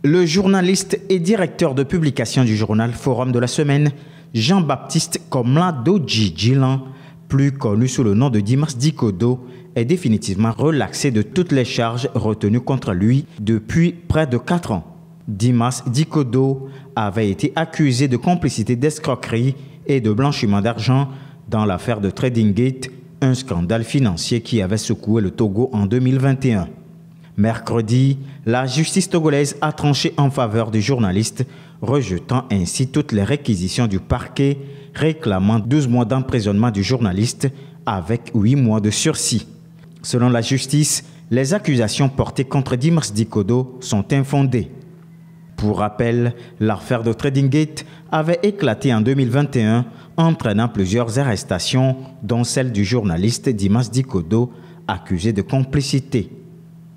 Le journaliste et directeur de publication du journal Forum de la Semaine, Jean-Baptiste Komla-Do Djilan, plus connu sous le nom de Dimas Dikodo, est définitivement relaxé de toutes les charges retenues contre lui depuis près de 4 ans. Dimas Dikodo avait été accusé de complicité d'escroquerie et de blanchiment d'argent dans l'affaire de Trading Gate, un scandale financier qui avait secoué le Togo en 2021. Mercredi, la justice togolaise a tranché en faveur du journaliste, rejetant ainsi toutes les réquisitions du parquet, réclamant 12 mois d'emprisonnement du journaliste avec 8 mois de sursis. Selon la justice, les accusations portées contre Dimas Dikodo sont infondées. Pour rappel, l'affaire de Trading Gate avait éclaté en 2021, entraînant plusieurs arrestations, dont celle du journaliste Dimas Dikodo, accusé de complicité.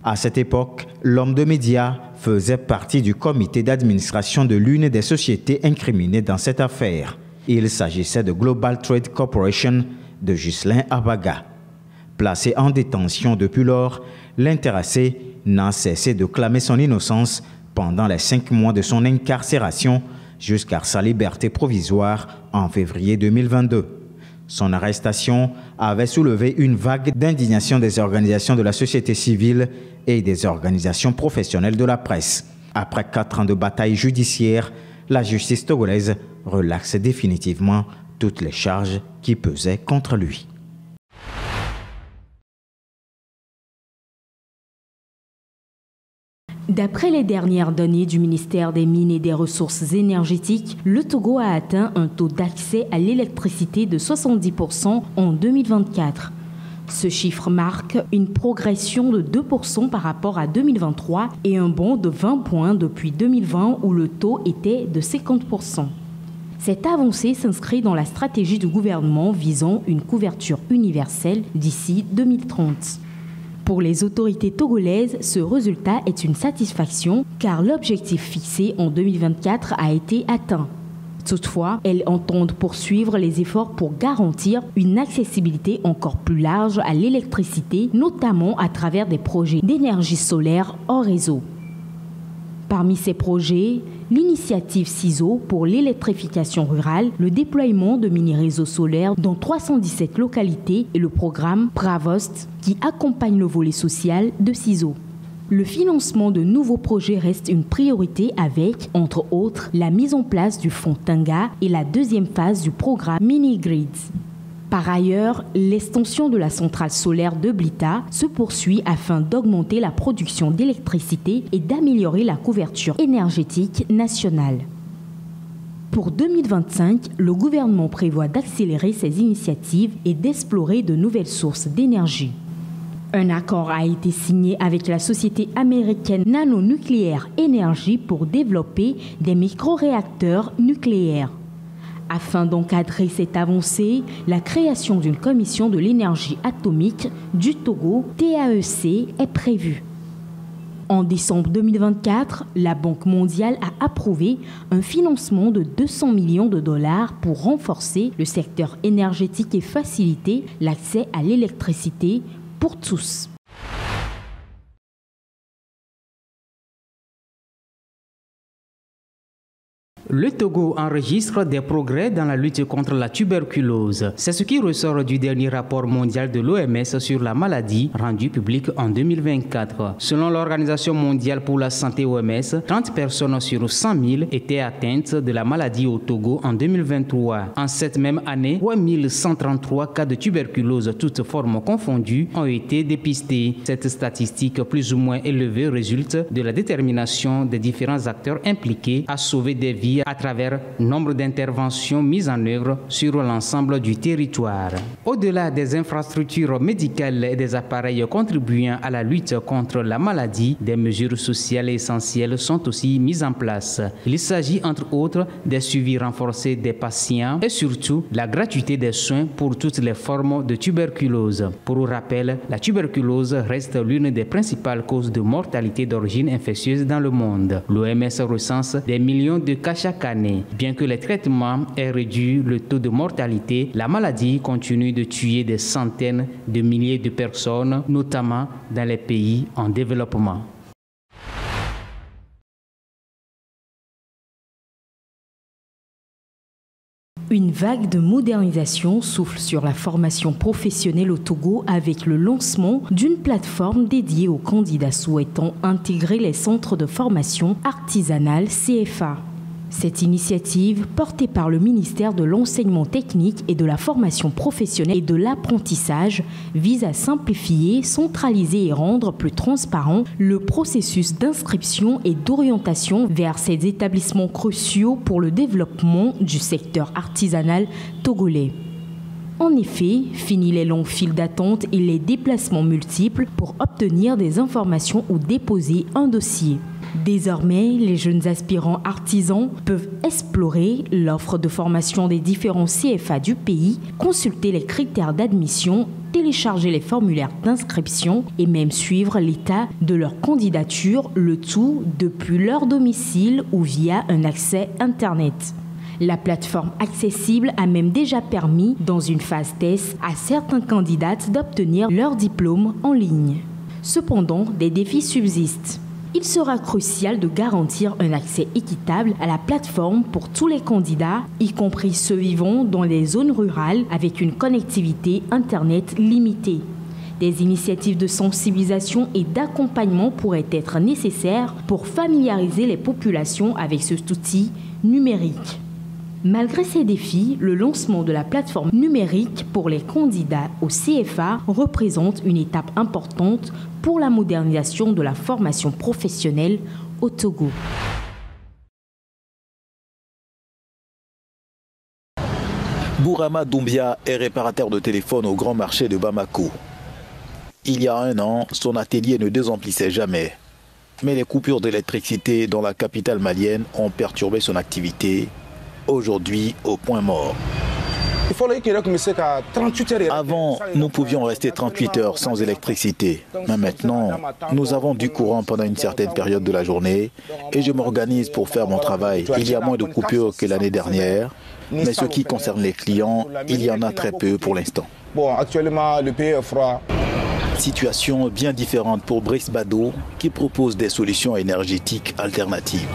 À cette époque, l'homme de médias faisait partie du comité d'administration de l'une des sociétés incriminées dans cette affaire. Il s'agissait de Global Trade Corporation de Ghislain Abaga. Placé en détention depuis lors, l'intéressé n'a cessé de clamer son innocence pendant les 5 mois de son incarcération jusqu'à sa liberté provisoire en février 2022. Son arrestation avait soulevé une vague d'indignation des organisations de la société civile et des organisations professionnelles de la presse. Après 4 ans de bataille judiciaire, la justice togolaise relaxe définitivement toutes les charges qui pesaient contre lui. D'après les dernières données du ministère des Mines et des Ressources énergétiques, le Togo a atteint un taux d'accès à l'électricité de 70% en 2024. Ce chiffre marque une progression de 2% par rapport à 2023 et un bond de 20 points depuis 2020 où le taux était de 50%. Cette avancée s'inscrit dans la stratégie du gouvernement visant une couverture universelle d'ici 2030. Pour les autorités togolaises, ce résultat est une satisfaction car l'objectif fixé en 2024 a été atteint. Toutefois, elles entendent poursuivre les efforts pour garantir une accessibilité encore plus large à l'électricité, notamment à travers des projets d'énergie solaire hors réseau. Parmi ces projets, l'initiative CISO pour l'électrification rurale, le déploiement de mini-réseaux solaires dans 317 localités et le programme Pravost qui accompagne le volet social de CISO. Le financement de nouveaux projets reste une priorité avec, entre autres, la mise en place du fonds Tanga et la deuxième phase du programme Mini-Grids. Par ailleurs, l'extension de la centrale solaire de Blita se poursuit afin d'augmenter la production d'électricité et d'améliorer la couverture énergétique nationale. Pour 2025, le gouvernement prévoit d'accélérer ces initiatives et d'explorer de nouvelles sources d'énergie. Un accord a été signé avec la société américaine Nano Nuclear Energy pour développer des micro-réacteurs nucléaires. Afin d'encadrer cette avancée, la création d'une commission de l'énergie atomique du Togo, TAEC, est prévue. En décembre 2024, la Banque mondiale a approuvé un financement de 200 millions de dollars pour renforcer le secteur énergétique et faciliter l'accès à l'électricité pour tous. Le Togo enregistre des progrès dans la lutte contre la tuberculose. C'est ce qui ressort du dernier rapport mondial de l'OMS sur la maladie rendu public en 2024. Selon l'Organisation mondiale pour la santé OMS, 30 personnes sur 100 000 étaient atteintes de la maladie au Togo en 2023. En cette même année, 3133 cas de tuberculose, toutes formes confondues, ont été dépistés. Cette statistique plus ou moins élevée résulte de la détermination des différents acteurs impliqués à sauver des vies à travers nombre d'interventions mises en œuvre sur l'ensemble du territoire. Au-delà des infrastructures médicales et des appareils contribuant à la lutte contre la maladie, des mesures sociales essentielles sont aussi mises en place. Il s'agit entre autres des suivis renforcés des patients et surtout la gratuité des soins pour toutes les formes de tuberculose. Pour rappel, la tuberculose reste l'une des principales causes de mortalité d'origine infectieuse dans le monde. L'OMS recense des millions de cas chaque année. Bien que les traitements aient réduit le taux de mortalité, la maladie continue de tuer des centaines de milliers de personnes, notamment dans les pays en développement. Une vague de modernisation souffle sur la formation professionnelle au Togo avec le lancement d'une plateforme dédiée aux candidats souhaitant intégrer les centres de formation artisanale CFA. Cette initiative, portée par le ministère de l'Enseignement technique et de la formation professionnelle et de l'apprentissage, vise à simplifier, centraliser et rendre plus transparent le processus d'inscription et d'orientation vers ces établissements cruciaux pour le développement du secteur artisanal togolais. En effet, fini les longues files d'attente et les déplacements multiples pour obtenir des informations ou déposer un dossier. Désormais, les jeunes aspirants artisans peuvent explorer l'offre de formation des différents CFA du pays, consulter les critères d'admission, télécharger les formulaires d'inscription et même suivre l'état de leur candidature, le tout depuis leur domicile ou via un accès Internet. La plateforme accessible a même déjà permis, dans une phase test, à certains candidats d'obtenir leur diplôme en ligne. Cependant, des défis subsistent. Il sera crucial de garantir un accès équitable à la plateforme pour tous les candidats, y compris ceux vivant dans les zones rurales avec une connectivité Internet limitée. Des initiatives de sensibilisation et d'accompagnement pourraient être nécessaires pour familiariser les populations avec cet outil numérique. Malgré ces défis, le lancement de la plateforme numérique pour les candidats au CFA représente une étape importante pour la modernisation de la formation professionnelle au Togo. Bourama Doumbia est réparateur de téléphone au grand marché de Bamako. Il y a un an, son atelier ne désemplissait jamais. Mais les coupures d'électricité dans la capitale malienne ont perturbé son activité. Aujourd'hui au point mort. Avant, nous pouvions rester 38 heures sans électricité. Mais maintenant, nous avons du courant pendant une certaine période de la journée et je m'organise pour faire mon travail. Il y a moins de coupures que l'année dernière, mais ce qui concerne les clients, il y en a très peu pour l'instant. Bon, actuellement, le pays est froid. Situation bien différente pour Brice Bado qui propose des solutions énergétiques alternatives.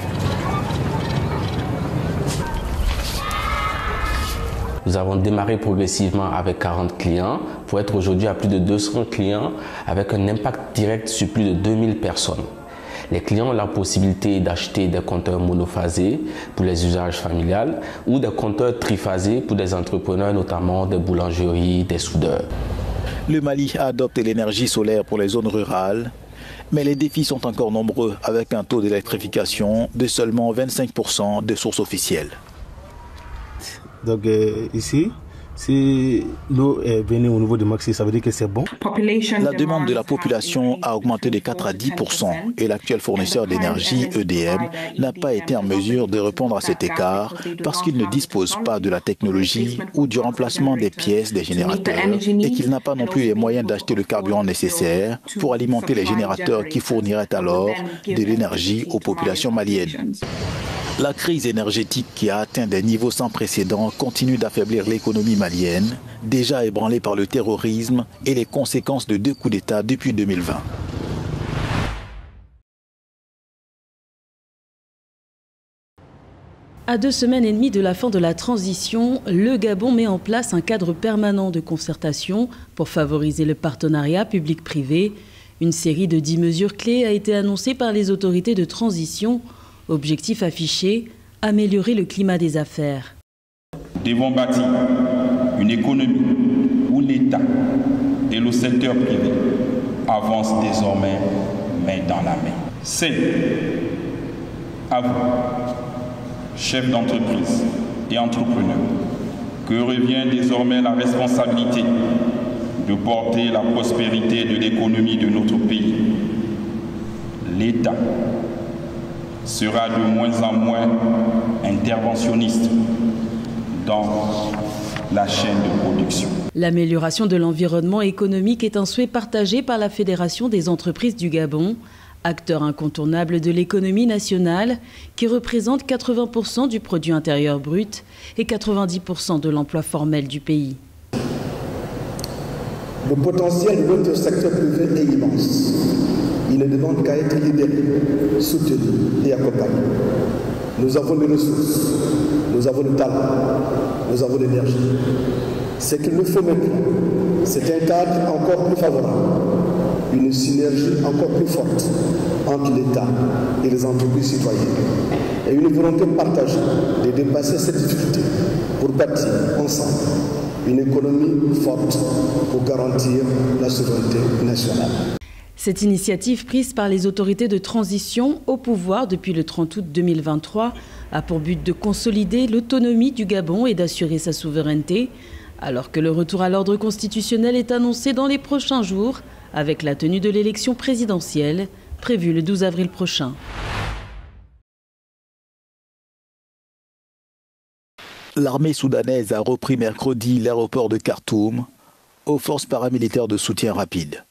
Nous avons démarré progressivement avec 40 clients pour être aujourd'hui à plus de 200 clients avec un impact direct sur plus de 2000 personnes. Les clients ont la possibilité d'acheter des compteurs monophasés pour les usages familiales ou des compteurs triphasés pour des entrepreneurs, notamment des boulangeries, des soudeurs. Le Mali adopte l'énergie solaire pour les zones rurales, mais les défis sont encore nombreux avec un taux d'électrification de seulement 25% de sources officielles. Donc ici, si l'eau est venue au niveau de Maxi, ça veut dire que c'est bon. La demande de la population a augmenté de 4 à 10% et l'actuel fournisseur d'énergie, EDM, n'a pas été en mesure de répondre à cet écart parce qu'il ne dispose pas de la technologie ou du remplacement des pièces des générateurs et qu'il n'a pas non plus les moyens d'acheter le carburant nécessaire pour alimenter les générateurs qui fourniraient alors de l'énergie aux populations maliennes. La crise énergétique qui a atteint des niveaux sans précédent continue d'affaiblir l'économie malienne, déjà ébranlée par le terrorisme et les conséquences de 2 coups d'État depuis 2020. À 2 semaines et demie de la fin de la transition, le Gabon met en place un cadre permanent de concertation pour favoriser le partenariat public-privé. Une série de 10 mesures clés a été annoncée par les autorités de transition. Objectif affiché, améliorer le climat des affaires. Nous devons bâtir une économie où l'État et le secteur privé avancent désormais main dans la main. C'est à vous, chefs d'entreprise et entrepreneurs, que revient désormais la responsabilité de porter la prospérité de l'économie de notre pays. L'État sera de moins en moins interventionniste dans la chaîne de production. L'amélioration de l'environnement économique est un souhait partagé par la Fédération des entreprises du Gabon, acteur incontournable de l'économie nationale qui représente 80% du produit intérieur brut et 90% de l'emploi formel du pays. Le potentiel de notre secteur privé est immense. Il ne demande qu'à être libéré, soutenu et accompagné. Nous avons les ressources, nous avons le talent, nous avons l'énergie. Ce qu'il nous faut maintenant, c'est un cadre encore plus favorable, une synergie encore plus forte entre l'État et les entreprises citoyennes et une volonté partagée de dépasser cette difficulté pour bâtir ensemble une économie forte pour garantir la souveraineté nationale. Cette initiative prise par les autorités de transition au pouvoir depuis le 30 août 2023 a pour but de consolider l'autonomie du Gabon et d'assurer sa souveraineté, alors que le retour à l'ordre constitutionnel est annoncé dans les prochains jours avec la tenue de l'élection présidentielle prévue le 12 avril prochain. L'armée soudanaise a repris mercredi l'aéroport de Khartoum aux forces paramilitaires de soutien rapide.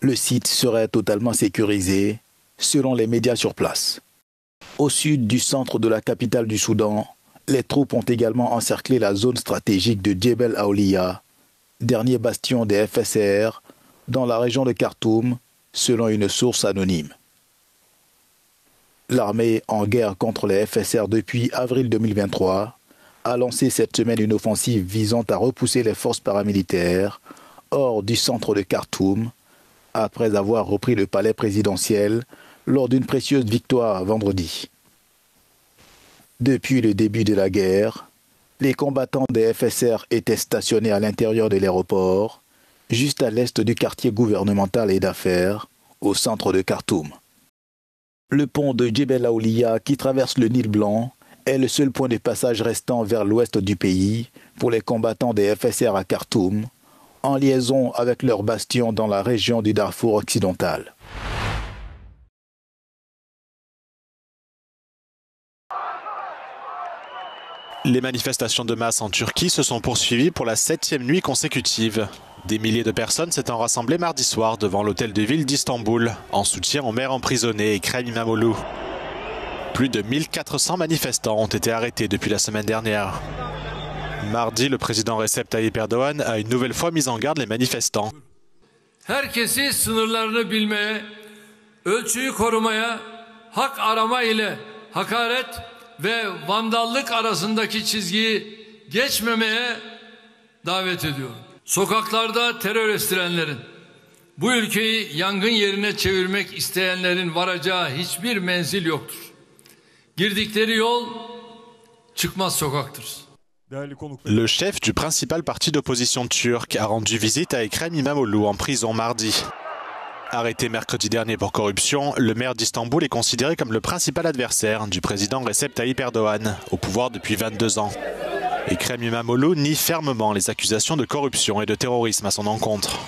Le site serait totalement sécurisé, selon les médias sur place. Au sud du centre de la capitale du Soudan, les troupes ont également encerclé la zone stratégique de Djebel Aoulia, dernier bastion des FSR, dans la région de Khartoum, selon une source anonyme. L'armée en guerre contre les FSR depuis avril 2023 a lancé cette semaine une offensive visant à repousser les forces paramilitaires hors du centre de Khartoum, après avoir repris le palais présidentiel lors d'une précieuse victoire vendredi. Depuis le début de la guerre, les combattants des FSR étaient stationnés à l'intérieur de l'aéroport, juste à l'est du quartier gouvernemental et d'affaires, au centre de Khartoum. Le pont de Djebel Aoulia, qui traverse le Nil Blanc, est le seul point de passage restant vers l'ouest du pays pour les combattants des FSR à Khartoum, en liaison avec leur bastion dans la région du Darfour occidental. Les manifestations de masse en Turquie se sont poursuivies pour la 7e nuit consécutive. Des milliers de personnes s'étant rassemblées mardi soir devant l'hôtel de ville d'Istanbul, en soutien aux maires emprisonnés Ekrem İmamoğlu. Plus de 1400 manifestants ont été arrêtés depuis la semaine dernière. Mardi, le président Recep Tayyip Erdoğan a une nouvelle fois mis en garde les manifestants. Herkesi sınırlarını bilmeye, ölçüyü korumaya, hak arama ile hakaret ve vandallık arasındaki çizgiyi geçmemeye davet ediyorum. Sokaklarda terör estirenlerin, bu ülkeyi yangın yerine çevirmek isteyenlerin varacağı hiçbir menzil yoktur. Girdikleri yol çıkmaz sokaktır. Le chef du principal parti d'opposition turc a rendu visite à Ekrem İmamoğlu en prison mardi. Arrêté mercredi dernier pour corruption, le maire d'Istanbul est considéré comme le principal adversaire du président Recep Tayyip Erdoğan, au pouvoir depuis 22 ans. Ekrem İmamoğlu nie fermement les accusations de corruption et de terrorisme à son encontre.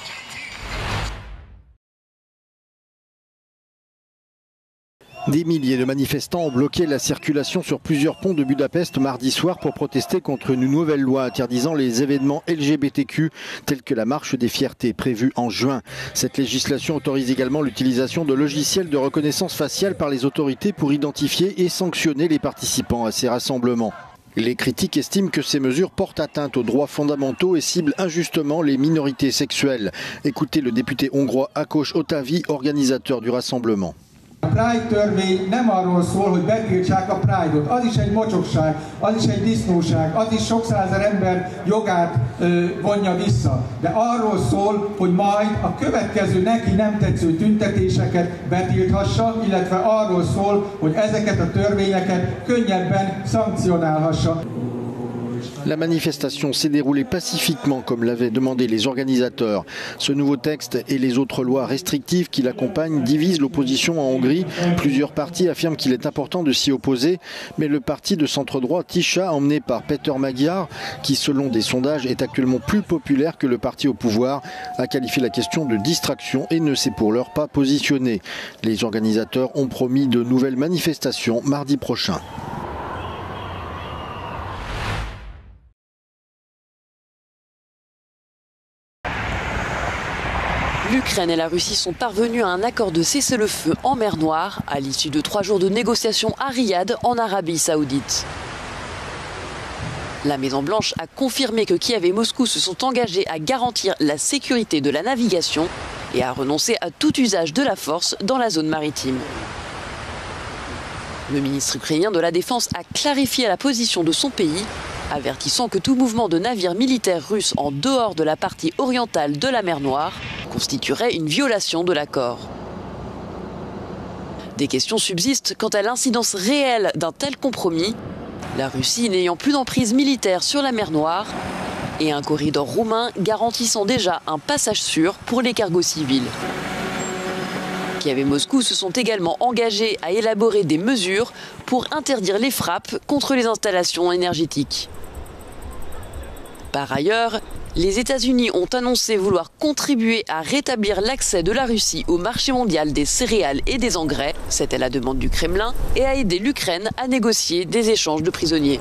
Des milliers de manifestants ont bloqué la circulation sur plusieurs ponts de Budapest mardi soir pour protester contre une nouvelle loi interdisant les événements LGBTQ tels que la marche des fiertés prévue en juin. Cette législation autorise également l'utilisation de logiciels de reconnaissance faciale par les autorités pour identifier et sanctionner les participants à ces rassemblements. Les critiques estiment que ces mesures portent atteinte aux droits fondamentaux et ciblent injustement les minorités sexuelles. Écoutez le député hongrois Ákos Otavi, organisateur du rassemblement. A Pride törvény nem arról szól, hogy betiltsák a Pride-ot. Az is egy mocsokság, az is egy disznóság, az is sok százezer ember jogát vonja vissza. De arról szól, hogy majd a következő neki nem tetsző tüntetéseket betilthassa, illetve arról szól, hogy ezeket a törvényeket könnyebben szankcionálhassa. La manifestation s'est déroulée pacifiquement comme l'avaient demandé les organisateurs. Ce nouveau texte et les autres lois restrictives qui l'accompagnent divisent l'opposition en Hongrie. Plusieurs partis affirment qu'il est important de s'y opposer, mais le parti de centre-droit Tisza, emmené par Péter Magyar, qui selon des sondages est actuellement plus populaire que le parti au pouvoir, a qualifié la question de distraction et ne s'est pour l'heure pas positionné. Les organisateurs ont promis de nouvelles manifestations mardi prochain. L'Ukraine et la Russie sont parvenus à un accord de cessez-le-feu en mer Noire à l'issue de 3 jours de négociations à Riyad, en Arabie Saoudite. La Maison-Blanche a confirmé que Kiev et Moscou se sont engagés à garantir la sécurité de la navigation et à renoncer à tout usage de la force dans la zone maritime. Le ministre ukrainien de la Défense a clarifié la position de son pays, avertissant que tout mouvement de navires militaires russes en dehors de la partie orientale de la mer Noire constituerait une violation de l'accord. Des questions subsistent quant à l'incidence réelle d'un tel compromis, la Russie n'ayant plus d'emprise militaire sur la mer Noire et un corridor roumain garantissant déjà un passage sûr pour les cargos civils. Kiev et Moscou se sont également engagés à élaborer des mesures pour interdire les frappes contre les installations énergétiques. Par ailleurs, les États-Unis ont annoncé vouloir contribuer à rétablir l'accès de la Russie au marché mondial des céréales et des engrais, c'était la demande du Kremlin, et à aider l'Ukraine à négocier des échanges de prisonniers.